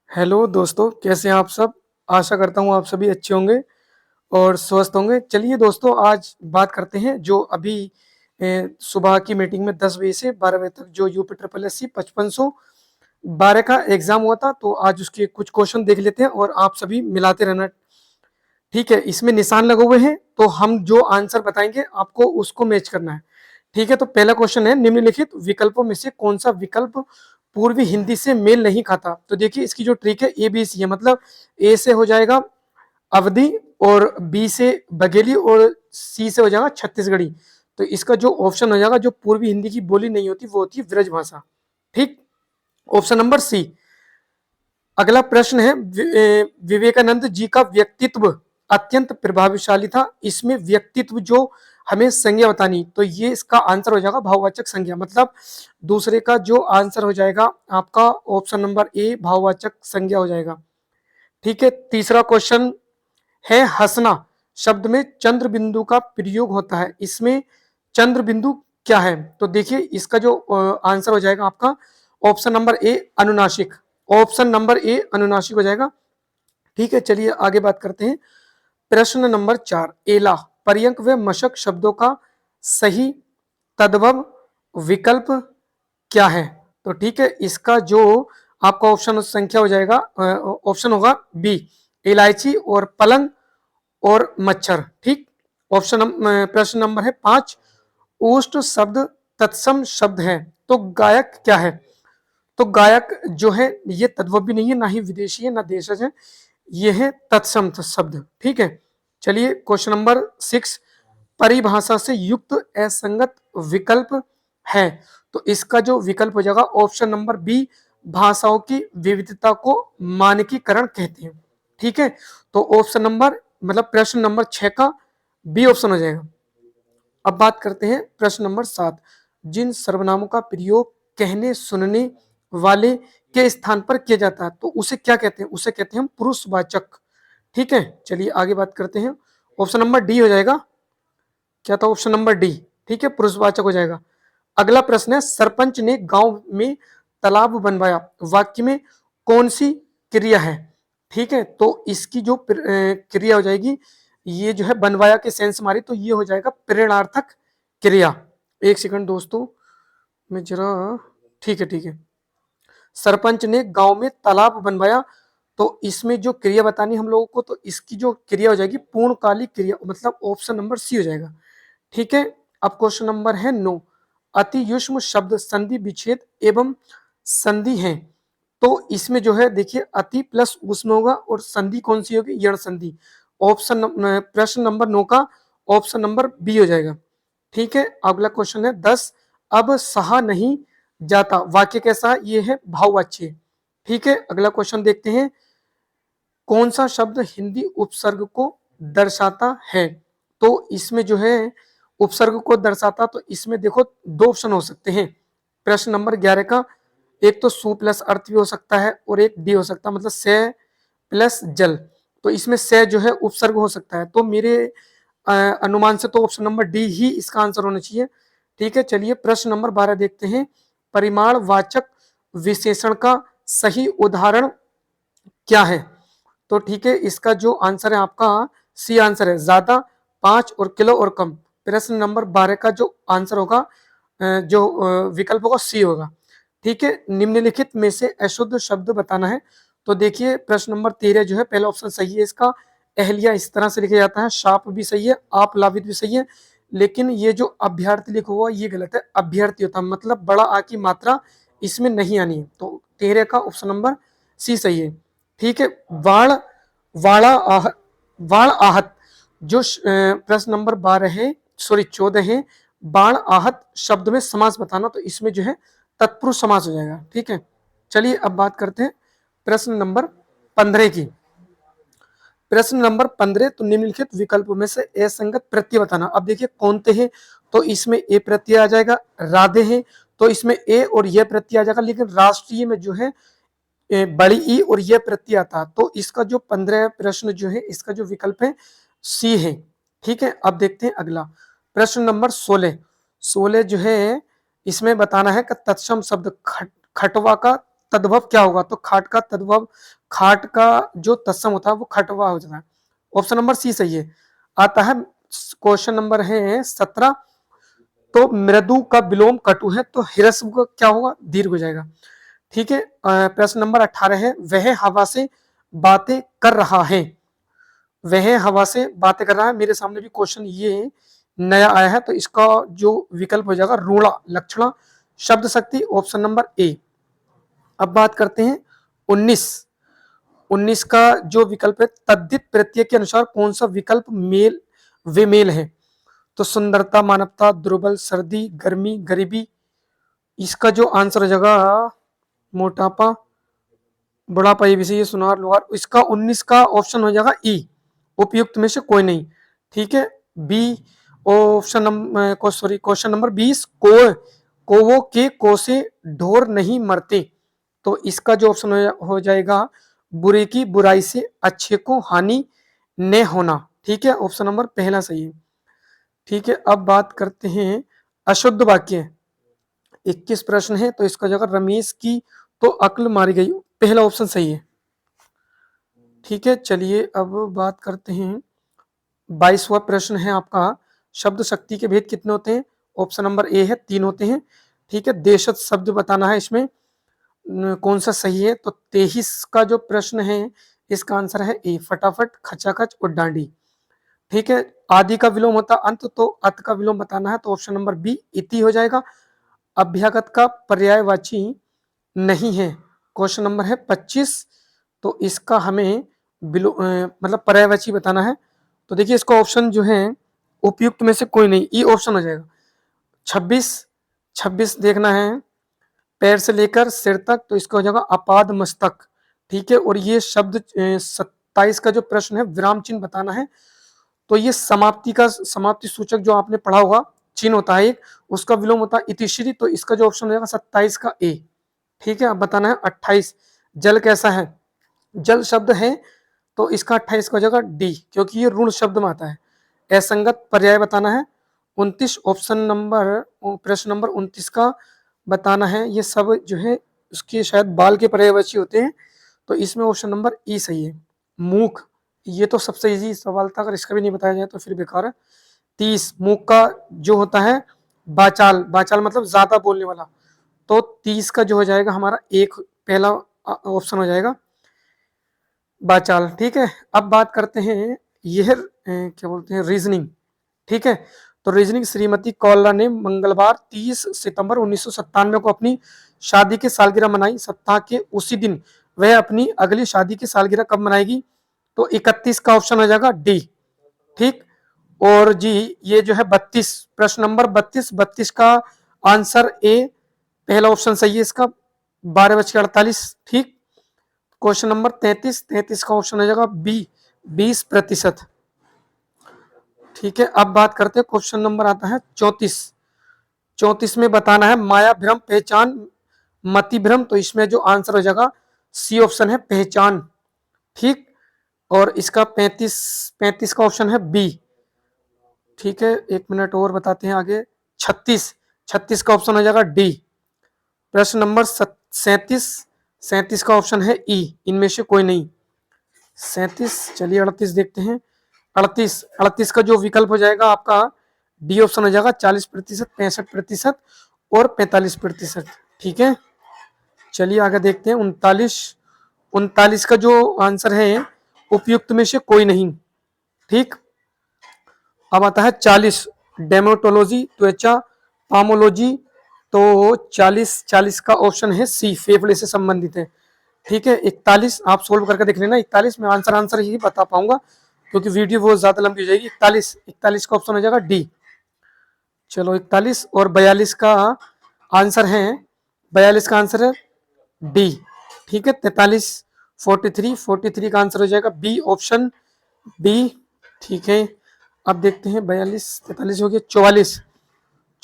Hello दोस्तों, कैसे हैं आप सब? आशा करता हूँ आप सभी अच्छे होंगे और स्वस्थ होंगे। चलिए दोस्तों, आज बात करते हैं जो अभी सुबह की मीटिंग में 10 बजे से 12 बजे तक जो यूपी ट्रिपल एस सी 5512 का एग्जाम हुआ था, तो आज उसके कुछ क्वेश्चन देख लेते हैं और आप सभी मिलाते रहना। ठीक है, इसमें निशान लगे हुए हैं, तो हम जो आंसर बताएंगे आपको उसको मैच करना है। ठीक है, तो पहला क्वेश्चन है, निम्नलिखित विकल्पों में से कौन सा विकल्प पूर्वी हिंदी से मेल नहीं खाता? तो देखिए, इसकी जो ट्रिक है ए बी सी है, मतलब ए से हो जाएगा अवधि, और बी से बघेली, और सी से हो जाएगा छत्तीसगढ़ी। तो इसका जो ऑप्शन हो जाएगा, जो पूर्वी हिंदी की बोली नहीं होती वो होती है ब्रज भाषा। ठीक, ऑप्शन नंबर सी। अगला प्रश्न है, विवेकानंद जी का व्यक्तित्व अत्यंत प्रभावशाली था, इसमें व्यक्तित्व जो हमें संज्ञा बतानी, तो ये इसका आंसर हो जाएगा भाववाचक संज्ञा, मतलब दूसरे का जो आंसर हो जाएगा आपका ऑप्शन नंबर ए भाववाचक संज्ञा हो जाएगा। ठीक है, तीसरा क्वेश्चन है, हंसना शब्द में चंद्र बिंदु का प्रयोग होता है, इसमें चंद्र बिंदु क्या है? तो देखिए, इसका जो आंसर हो जाएगा आपका ऑप्शन नंबर ए अनुनासिक। ऑप्शन नंबर ए अनुनासिक हो जाएगा। ठीक है, चलिए आगे बात करते हैं। प्रश्न नंबर 4, एला पर्यंक व मशक शब्दों का सही तद्भव विकल्प क्या है? तो ठीक है, इसका जो आपका ऑप्शन संख्या हो जाएगा, ऑप्शन होगा बी, इलायची और पलंग और मच्छर। ठीक, प्रश्न नंबर है 5, ओष्ठ शब्द तत्सम शब्द है, तो गायक क्या है? तो गायक जो है ये तद्भव भी नहीं है, ना ही विदेशी है, ना देशज है, ये है तत्सम शब्द। ठीक है, चलिए क्वेश्चन नंबर 6, परिभाषा से युक्त असंगत विकल्प है, तो इसका जो विकल्प हो जाएगा ऑप्शन नंबर बी, भाषाओं की विविधता को मानकीकरण कहते हैं। ठीक है, तो ऑप्शन नंबर, मतलब प्रश्न नंबर 6 का बी ऑप्शन हो जाएगा। अब बात करते हैं प्रश्न नंबर 7, जिन सर्वनामों का प्रयोग कहने सुनने वाले के स्थान पर किया जाता है, तो उसे क्या कहते हैं? उसे कहते हैं हम पुरुषवाचक। ठीक है, चलिए आगे बात करते हैं। ऑप्शन नंबर डी हो जाएगा। क्या था? Option number D. ठीक है, पुरुषवाचक हो जाएगा। अगला प्रश्न है, सरपंच ने गांव में तालाब बनवाया, वाक्य में कौन सी क्रिया है? ठीक है, तो इसकी जो क्रिया हो जाएगी, ये जो है बनवाया के सेंस मारी, तो ये हो जाएगा प्रेरणार्थक क्रिया। एक सेकंड दोस्तों, मैं जरा, ठीक है ठीक है, सरपंच ने गांव में तालाब बनवाया, तो इसमें जो क्रिया बतानी हम लोगों को, तो इसकी जो क्रिया हो जाएगी पूर्णकालिक क्रिया, मतलब ऑप्शन नंबर सी हो जाएगा। ठीक है, अब क्वेश्चन नंबर है 9, अति युष्म शब्द संधि विच्छेद एवं संधि है, तो इसमें जो है देखिए अति प्लस उष्म होगा, और संधि कौन सी होगी? यण संधि। प्रश्न नंबर 9 का ऑप्शन नंबर बी हो जाएगा। ठीक है, अगला क्वेश्चन है 10, अब सहा नहीं जाता, वाक्य कैसा है? ये है भाववाच्य। ठीक है, अगला क्वेश्चन देखते हैं, कौन सा शब्द हिंदी उपसर्ग को दर्शाता है? तो इसमें जो है उपसर्ग को दर्शाता, तो इसमें देखो दो ऑप्शन हो सकते हैं प्रश्न नंबर 11 का, एक तो सु प्लस अर्थ भी हो सकता है, और एक डी हो सकता है, मतलब से प्लस जल। तो इसमें से जो है उपसर्ग हो सकता है, तो मेरे अनुमान से तो ऑप्शन नंबर डी ही इसका आंसर होना चाहिए। ठीक है, चलिए प्रश्न नंबर 12 देखते हैं, परिमाण वाचक विशेषण का सही उदाहरण क्या है? तो ठीक है, इसका जो आंसर है आपका सी आंसर है, ज्यादा, 5 और किलो और कम। प्रश्न नंबर 12 का जो आंसर होगा, जो विकल्प होगा सी होगा। ठीक है, निम्नलिखित में से अशुद्ध शब्द बताना है, तो देखिए प्रश्न नंबर 13 जो है पहला ऑप्शन सही है इसका, अहलिया इस तरह से लिखा जाता है, शाप भी सही है, आप लावित भी सही है, लेकिन ये जो अभ्यर्थी लिखा हुआ ये गलत है, अभ्यर्थी होता है, मतलब बड़ा आ की मात्रा इसमें नहीं आनी है, तो 13 का ऑप्शन नंबर सी सही है। ठीक है, वाण वाणा आह वाण आहत, जो प्रश्न नंबर 12 है, सॉरी 14 है, बाण आहत शब्द में समास बताना, तो इसमें जो है तत्पुरुष समास हो जाएगा। ठीक है, चलिए अब बात करते हैं प्रश्न नंबर 15 की। प्रश्न नंबर 15, तो निम्नलिखित विकल्प में से असंगत प्रत्यय बताना। अब देखिए कौन थे हैं, तो इसमें ए प्रत्यय आ जाएगा, राधे हैं, तो इसमें ए और यह प्रत्यय आ जाएगा, लेकिन राष्ट्रीय में जो है बड़ी ई और यह प्रत्यय आता, तो इसका जो 15 प्रश्न जो है, इसका जो विकल्प है सी है। ठीक है, अब देखते हैं अगला प्रश्न नंबर 16। 16 जो है, इसमें बताना है कि तत्सम शब्द खटवा का तद्भव क्या होगा? तो खाट का तद्भव, खाट का जो तत्सम होता है वो खटवा हो जाता है। ऑप्शन नंबर सी सही है। आता है क्वेश्चन नंबर है 17। तो मृदु का विलोम कटु है, तो हिरस्व का क्या होगा? दीर्घ हो जाएगा। ठीक है। प्रश्न नंबर 18 है, वह हवा से बातें कर रहा है। वह हवा से बातें कर रहा है, मेरे सामने भी क्वेश्चन ये नया आया है, तो इसका जो विकल्प हो जाएगा रूढ़ा लक्षणा शब्द शक्ति, ऑप्शन नंबर ए। अब बात करते हैं 19। 19 का जो विकल्प है, तद्धित प्रत्यय के अनुसार कौन सा विकल्प मेल वे मेल है? तो सुंदरता, मानवता, दुर्बल, सर्दी, गर्मी, गरीबी। इसका जो आंसर हो जाएगा मोटापा, बुढ़ापा, ये भी सही है, सुनार, लोहार। इसका 19 का ऑप्शन हो जाएगा ई, उपयुक्त में से कोई नहीं। ठीक है। बी ऑप्शन नंबर को सॉरी क्वेश्चन नंबर 20, कोवो के को से ढोर नहीं मरते। तो इसका जो ऑप्शन हो जाएगा बुरे की बुराई से अच्छे को हानि न होना। ठीक है। ऑप्शन नंबर पहला सही है। ठीक है। अब बात करते हैं अशुद्ध वाक्य। 21 प्रश्न है, तो इसका जगह रमेश की तो अक्ल मारी गई, पहला ऑप्शन सही है। ठीक है। चलिए अब बात करते हैं 22वां प्रश्न है आपका, शब्द शक्ति के भेद कितने होते हैं? ऑप्शन नंबर ए है 3 होते हैं। ठीक है। देशज शब्द बताना है, इसमें कौन सा सही है? तो 23 का जो प्रश्न है इसका आंसर है ए, फटाफट, खचाखच और डांडी। ठीक है। आदि का विलोम होता अंत, तो अत का विलोम बताना है, तो ऑप्शन नंबर बी इति हो जाएगा। अभ्यागत का पर्यायवाची नहीं है, क्वेश्चन नंबर है 25। तो इसका हमें मतलब पर्यायवाची बताना है। तो देखिए इसका ऑप्शन जो है उपयुक्त में से कोई नहीं, ई ऑप्शन हो जाएगा। 26, 26 देखना है, पैर से लेकर सिर तक, तो इसका हो जाएगा अपाद मस्तक। ठीक है। और ये शब्द 27 का जो प्रश्न है विराम चिन्ह बताना है, तो ये समाप्ति का, समाप्ति सूचक जो आपने पढ़ा होगा चिन्ह होता है एक, उसका विलोम होता है इतिश्री, तो इसका जो ऑप्शन हो जाएगा 27 का ए। ठीक है। अब बताना है 28, जल कैसा है? जल शब्द है, तो इसका 28 का हो जाएगा डी, क्योंकि ये ऋण शब्द में आता है। असंगत पर्याय बताना है 29, ऑप्शन नंबर प्रश्न नंबर 29 का बताना है। ये सब जो है उसके शायद बाल के पर्यायवाची होते हैं, तो इसमें ऑप्शन नंबर ई सही है। मूक, ये तो सबसे इजी सवाल था, अगर इसका भी नहीं बताया जाए तो फिर बेकार है। 30, मूक का जो होता है बाचाल, बाचाल मतलब ज्यादा बोलने वाला, तो 30 का जो हो जाएगा हमारा एक पहला ऑप्शन हो जाएगा बाचाल। ठीक है। अब बात करते हैं यह क्या बोलते हैं रीजनिंग। ठीक है। तो रीजनिंग, श्रीमती कौलरा ने मंगलवार 30 सितंबर 1997 को अपनी शादी की सालगिरह मनाई। सप्ताह के उसी दिन वह अपनी अगली शादी की सालगिरह कब मनाएगी? तो 31 का ऑप्शन हो जाएगा डी। ठीक। और जी ये जो है 32, प्रश्न नंबर 32, 32 का आंसर ए, पहला ऑप्शन सही है इसका, 12:48। ठीक। क्वेश्चन नंबर 33, 33 का ऑप्शन हो जाएगा बी, 20%। ठीक है। अब बात करते हैं क्वेश्चन नंबर आता है 34। 34 में बताना है माया भ्रम पहचान मति भ्रम, तो इसमें जो आंसर हो जाएगा सी ऑप्शन है पहचान। ठीक। और इसका 35, 35 का ऑप्शन है बी। ठीक है। एक मिनट और बताते हैं आगे। 36, 36 का ऑप्शन हो जाएगा डी। प्रश्न नंबर 37, 37 का ऑप्शन है ई, इनमें से कोई नहीं। 37, चलिए 38 देखते हैं। 38, 38 का जो विकल्प हो जाएगा आपका डी ऑप्शन हो जाएगा, 40%, 65% और 45%। ठीक है। चलिए आगे देखते हैं 39, 39 का जो आंसर है उपयुक्त में से कोई नहीं। ठीक। अब आता है 40, डेमोटोलॉजी, त्वचा, पामोलॉजी, तो 40, 40 का ऑप्शन है सी, फेफड़े से संबंधित है। ठीक है। 41 आप सोल्व करके देख लेना, 41 में आंसर ही बता पाऊंगा क्योंकि वीडियो बहुत ज्यादा लंबी हो जाएगी। 41, 41 का ऑप्शन हो जाएगा डी। चलो 41 और 42 का आंसर है, 42 का आंसर है डी। ठीक है। 43, 43, 43 का आंसर हो जाएगा बी ऑप्शन बी। ठीक है। अब देखते हैं 42, 43 हो गया, 44,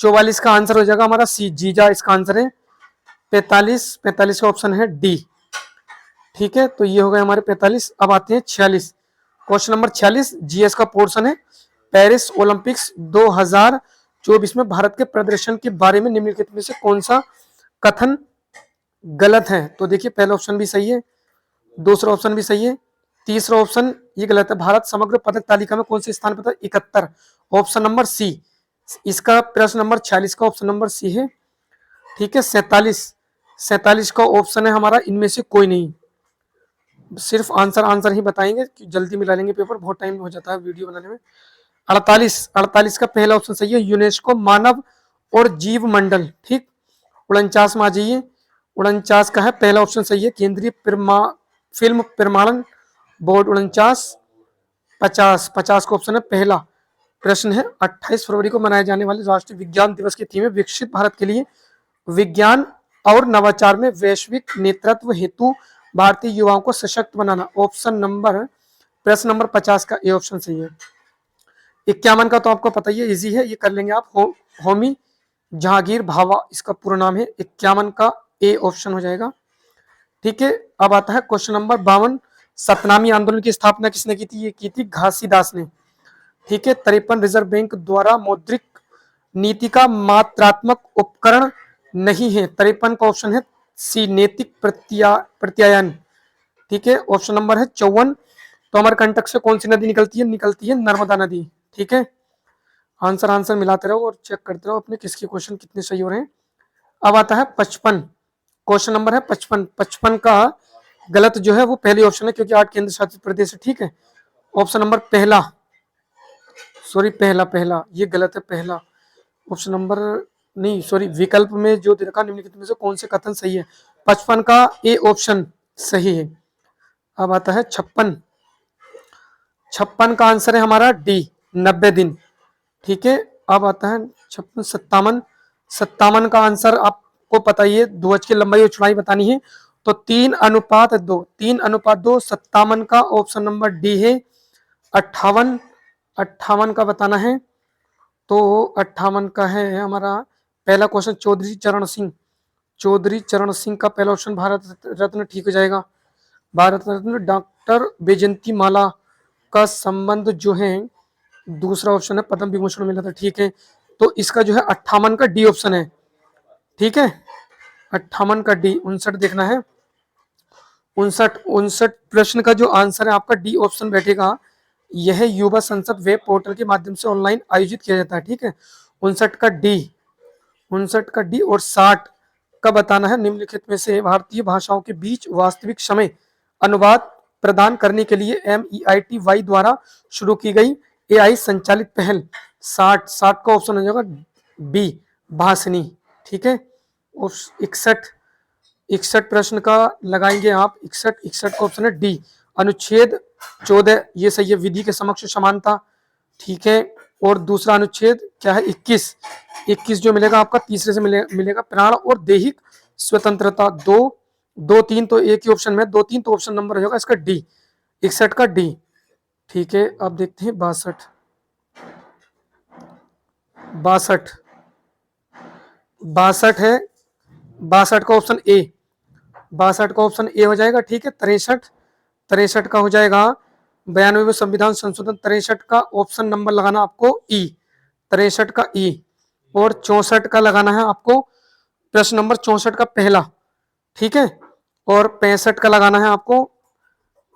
44 का आंसर हो जाएगा हमारा सी, जीजा इसका आंसर है। 45, 45 का ऑप्शन है डी। ठीक है। तो ये हो गए हमारे 45। अब आते हैं 46, क्वेश्चन नंबर 46 जीएस का पोर्शन है। पेरिस ओलंपिक्स 2024 में भारत के प्रदर्शन के बारे में निम्नलिखित में से कौन सा कथन गलत है। तो देखिए पहला ऑप्शन भी सही है, दूसरा ऑप्शन भी सही है, तीसरा ऑप्शन ये गलत है। भारत समग्र पदक तालिका में कौन से स्थान पर था? 71, ऑप्शन नंबर सी। इसका प्रश्न नंबर 46 का ऑप्शन नंबर सी है। ठीक है, 47 का ऑप्शन है हमारा इनमें से कोई नहीं। सिर्फ आंसर ही बताएंगे कि जल्दी मिला लेंगे पेपर, बहुत टाइम हो जाता है वीडियो बनाने में। 48 का पहला ऑप्शन सही है, यूनेस्को मानव और जीव मंडल। ठीक, 49 में आ जाइए, 49 का है पहला ऑप्शन सही है, केंद्रीय फिल्म प्रमाणन बोर्ड 49। 50 का ऑप्शन है पहला। प्रश्न है 28 फरवरी को मनाए जाने वाले राष्ट्रीय विज्ञान दिवस की थीम है विकसित भारत के लिए विज्ञान और नवाचार में वैश्विक नेतृत्व हेतु भारतीय युवाओं को सशक्त बनाना। ऑप्शन नंबर प्रश्न नंबर 50 का ए ऑप्शन सही है। 51 का तो आपको पता ही है, इजी है, ये कर लेंगे आप। होमी जहांगीर भाभा इसका पूरा नाम है। 51 का ए ऑप्शन हो जाएगा। ठीक है, अब आता है क्वेश्चन नंबर 52। सतनामी आंदोलन की स्थापना किसने की थी? ये की थी घासीदास ने। ठीक है, 53 रिजर्व बैंक द्वारा मौद्रिक नीति का मात्रात्मक उपकरण नहीं है। 53 का ऑप्शन है सी, नैतिक प्रत्यायन। ठीक है, ऑप्शन नंबर है 54। तो अमरकंटक से कौन सी नदी निकलती है? निकलती है नर्मदा नदी। ठीक है, आंसर मिलाते रहो और चेक करते रहो अपने किसके क्वेश्चन कितने सही हो रहे हैं। अब आता है 55, क्वेश्चन नंबर है 55। 55 का गलत जो है वो पहली ऑप्शन है, क्योंकि 8 केंद्र शासित प्रदेश है। ठीक है, ऑप्शन नंबर पहला, सॉरी पहला ये गलत है। पहला ऑप्शन नंबर नहीं, सॉरी, विकल्प में जो दे रखा निम्नलिखित में से कौन से कथन सही है? 55 का ए ऑप्शन सही है। अब आता है 56। 56 का आंसर है हमारा डी, 90 दिन। ठीक है, अब आता है 56। 57, 57 का आंसर आपको पता ही है, ध्वज की लंबाई और चौड़ाई बतानी है, तो 3:2, 3:2। 57 का ऑप्शन नंबर डी है। 58, 58 का बताना है, तो 58 का है हमारा पहला क्वेश्चन चौधरी चरण सिंह। चौधरी चरण सिंह का पहला ऑप्शन भारत रत्न ठीक हो जाएगा। भारत रत्न डॉक्टर बैजंती माला का संबंध जो है, दूसरा ऑप्शन है पद्म विभूषण मिला था। ठीक है, तो इसका जो है 58 का डी ऑप्शन है। ठीक है, 58 का डी। 59 देखना है, 59 प्रश्न का जो आंसर है आपका डी ऑप्शन बैठेगा। यह युवा संसद वेब पोर्टल के माध्यम से ऑनलाइन आयोजित किया जाता है। ठीक है, 59 का डी, 59 का डी। और 60 का बताना है, निम्नलिखित में से भारतीय भाषाओं के बीच वास्तविक समय अनुवाद प्रदान करने के लिए MEITY द्वारा शुरू की गई AI संचालित पहल। 60 का ऑप्शन हो जाएगा बी, भाषणी। ठीक है, 61 प्रश्न का लगाएंगे आप। 61 का ऑप्शन है डी, अनुच्छेद 14 ये सही है, विधि के समक्ष समानता। ठीक है, और दूसरा अनुच्छेद क्या है? 21 जो मिलेगा आपका तीसरे से मिलेगा प्राण और दैहिक स्वतंत्रता। 2 3 तो एक ही ऑप्शन में, 2 3 तो ऑप्शन नंबर होगा इसका डी, 61 का डी। ठीक है, अब देखते हैं 62 है, 62 का ऑप्शन ए, 62 का ऑप्शन ए हो जाएगा। ठीक है, 63 का हो जाएगा 92वें संविधान संशोधन। 63 का ऑप्शन नंबर लगाना आपको ई, 63 का ई। और 64 का लगाना है आपको प्रश्न नंबर 64 का पहला। ठीक है, और 65 का लगाना है आपको,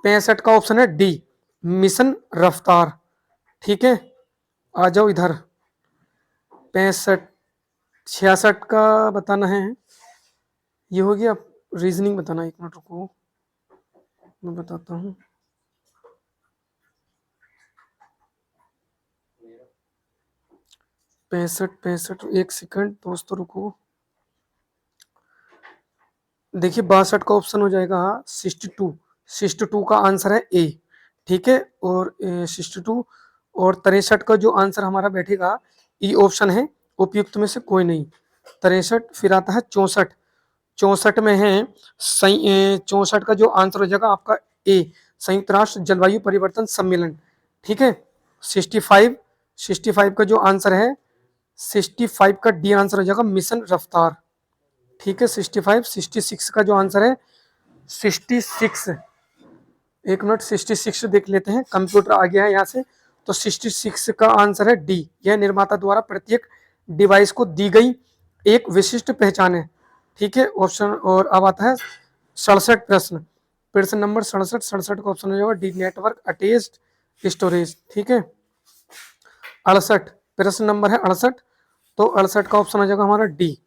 65 का ऑप्शन है डी, मिशन रफ्तार। ठीक है, आ जाओ इधर 65। 66 का बताना है, ये हो गया। रीजनिंग बताना, एक मिनट रुको मैं बताता हूँ। पैंसठ, एक सेकंड दोस्तों रुको। देखिए 62 का ऑप्शन हो जाएगा 62 का आंसर है ए। ठीक है, और 62 और 63 का जो आंसर हमारा बैठेगा ई ऑप्शन है, उपयुक्त में से कोई नहीं। 63, फिर आता है 64। 64 में है 64 का जो आंसर हो जाएगा आपका ए, संयुक्त राष्ट्र जलवायु परिवर्तन सम्मेलन। ठीक है, 65 का जो आंसर है, 65 का डी आंसर हो जाएगा मिशन रफ्तार। ठीक है, 66 का जो आंसर है 66, एक मिनट 66 देख लेते हैं, कंप्यूटर आ गया है यहाँ से। तो 66 का आंसर है डी, यह निर्माता द्वारा प्रत्येक डिवाइस को दी गई एक विशिष्ट पहचान है। ठीक है ऑप्शन। और अब आता है 67 प्रश्न, प्रश्न नंबर 67, 67 का ऑप्शन हो जाएगा डी, नेटवर्क अटैच्ड स्टोरेज। ठीक है 68, प्रश्न नंबर है 68, तो 68 का ऑप्शन हो जाएगा हमारा डी।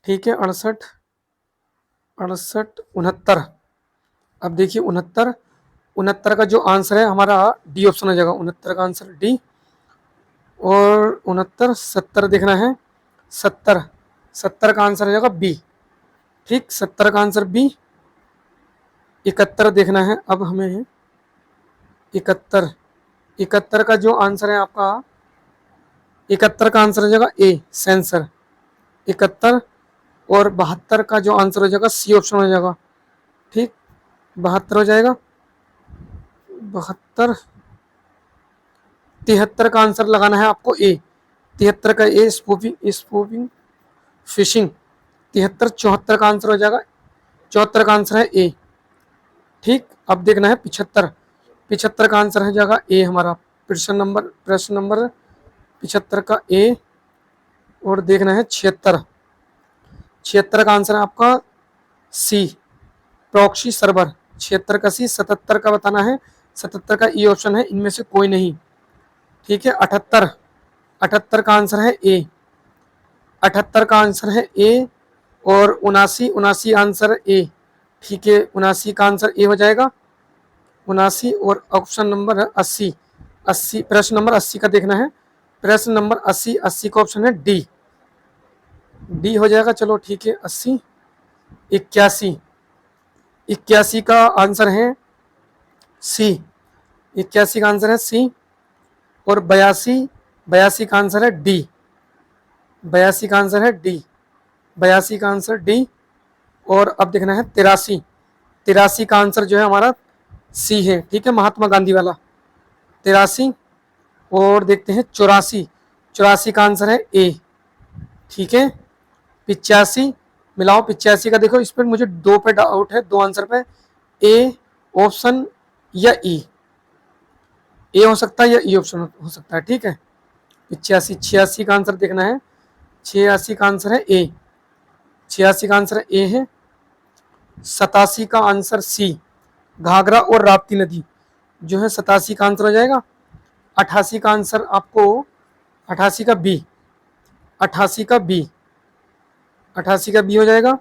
ठीक है 68, 68, 69। अब देखिए 69, 69 का जो आंसर है हमारा डी ऑप्शन हो जाएगा, 69 का आंसर डी। और 69, 70 देखना है, 70, 70 का आंसर हो जाएगा बी। ठीक 70 का आंसर बी। 71 देखना है अब हमें, 71, 71 का जो आंसर है आपका, 71 का आंसर हो जाएगा ए, सेंसर 71। और 72 का जो आंसर हो जाएगा सी ऑप्शन हो जाएगा। ठीक 72 हो जाएगा, 72। 73 का आंसर लगाना है आपको ए, 73 का ए, स्पूफिंग, स्पूफिंग फिशिंग 73। 74 का आंसर हो जाएगा, 74 का आंसर है ए। ठीक अब देखना है 75, 75 का आंसर हो जाएगा ए हमारा, प्रश्न नंबर 75 का ए। और देखना है 76, 76 का आंसर है आपका सी, प्रॉक्सी सर्वर 76 का सी। 77 का बताना है, 77 का ई ऑप्शन है, इनमें से कोई नहीं। ठीक है 78, 78 का आंसर है ए, 78 का आंसर है ए। और 79, 79 आंसर ए। ठीक है 79 का आंसर ए हो जाएगा, 79। और ऑप्शन नंबर 80, 80, प्रश्न नंबर 80 का देखना है, प्रश्न नंबर 80, 80 का ऑप्शन है डी, डी हो जाएगा। चलो ठीक है 80। 81, 81 का आंसर है सी, 81 का आंसर है सी। और 82, 82 का आंसर है डी, 82 का आंसर है डी, 82 का आंसर डी। और अब देखना है 83, 83 का आंसर जो है हमारा सी है। ठीक है महात्मा गांधी वाला 83। और देखते हैं 84, 84 का आंसर है ए। ठीक है 85 मिलाओ, 85 का देखो, इस पर मुझे दो पे डाउट है, दो आंसर पे, ए ऑप्शन या ई, ए हो सकता है या ई ऑप्शन हो सकता है। ठीक है 85, 86 का आंसर देखना है, 86 का आंसर है ए, 86 का आंसर ए है। 87 का आंसर सी, घाघरा और राप्ती नदी जो है, 87 का आंसर हो जाएगा। 88 का आंसर आपको, 88 का बी, 88 का बी, 88 का बी हो जाएगा।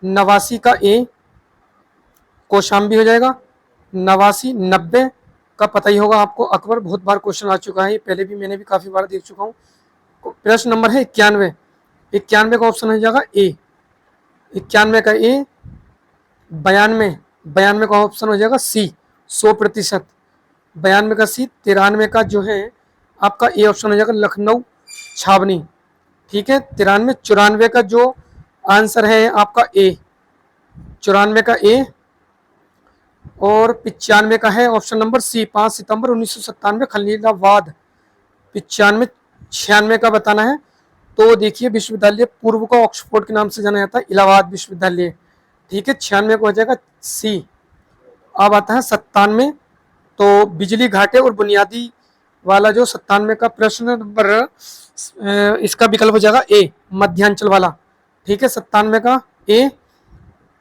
89 का ए, कौशाम्बी हो जाएगा। 89, 90 का पता ही होगा आपको, अकबर, बहुत बार क्वेश्चन आ चुका है, पहले भी मैंने भी काफी बार देख चुका हूँ। प्रश्न नंबर है 91, 91 का ऑप्शन हो जाएगा ए, 91 का ए। 92, 92 का ऑप्शन हो जाएगा सी, 100%, 92 का सी। 93 का जो है आपका ए ऑप्शन हो जाएगा लखनऊ छावनी। ठीक है 93, 94 का जो आंसर है आपका ए, 94 का ए। और 95 का है ऑप्शन नंबर सी, 5 सितंबर 1997 खलीलाबाद। 95, 96 का बताना है, तो देखिए विश्वविद्यालय पूर्व को ऑक्सफोर्ड के नाम से जाना जाता है, इलाहाबाद विश्वविद्यालय। ठीक है 96 को हो जाएगा सी। अब आता है 97, तो बिजली घाटे और बुनियादी वाला जो 97 का प्रश्न नंबर, इसका विकल्प हो जाएगा ए, मध्यांचल वाला। ठीक है 97 का ए।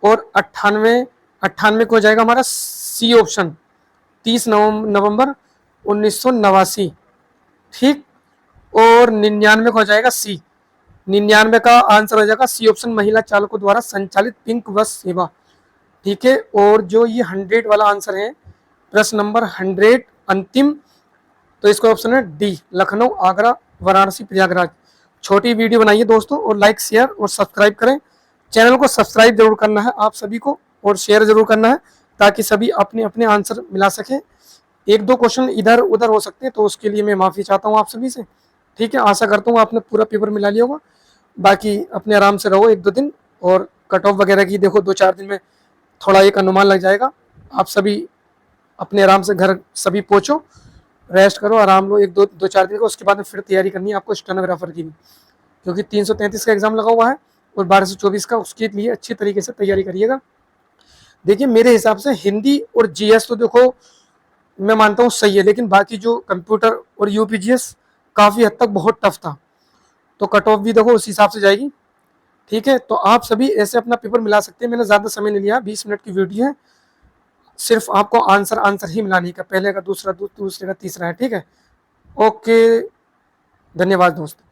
और 98, 98 को हो जाएगा हमारा सी ऑप्शन, 30 नवंबर 1989। ठीक और 99 को हो जाएगा सी, 99 का आंसर हो जाएगा सी ऑप्शन, महिला चालकों द्वारा संचालित पिंक बस सेवा। ठीक है और जो ये 100 वाला आंसर है, प्रश्न नंबर 100 अंतिम, तो इसका ऑप्शन है डी, लखनऊ, आगरा, वाराणसी, प्रयागराज। छोटी वीडियो बनाइए दोस्तों, और लाइक, शेयर और सब्सक्राइब करें। चैनल को सब्सक्राइब जरूर करना है आप सभी को, और शेयर जरूर करना है, ताकि सभी अपने अपने आंसर मिला सके। एक दो क्वेश्चन इधर उधर हो सकते हैं, तो उसके लिए मैं माफ़ी चाहता हूँ आप सभी से। ठीक है आशा करता हूँ आपने पूरा पेपर मिला लिया होगा। बाकी अपने आराम से रहो 1-2 दिन, और कट ऑफ वगैरह की देखो 2-4 दिन में थोड़ा एक अनुमान लग जाएगा। आप सभी अपने आराम से घर सभी पहुँचो, रेस्ट करो, आराम लो 1-2-4 दिन का। उसके बाद में फिर तैयारी करनी है आपको स्टेनोग्राफर की भी, क्योंकि 333 का एग्जाम लगा हुआ है और 12 से 24 का, उसके लिए अच्छी तरीके से तैयारी करिएगा। देखिए मेरे हिसाब से हिंदी और जीएस तो देखो मैं मानता हूँ सही है, लेकिन बाकी जो कंप्यूटर और यूपीजीएस काफ़ी हद तक बहुत टफ था, तो कट ऑफ भी देखो उस हिसाब से जाएगी। ठीक है, तो आप सभी ऐसे अपना पेपर मिला सकते हैं। मैंने ज़्यादा समय नहीं लिया, 20 मिनट की वीडियो है, सिर्फ आपको आंसर ही मिलाने का, पहले का, दूसरा का, तीसरा है। ठीक है, ओके, धन्यवाद दोस्तों।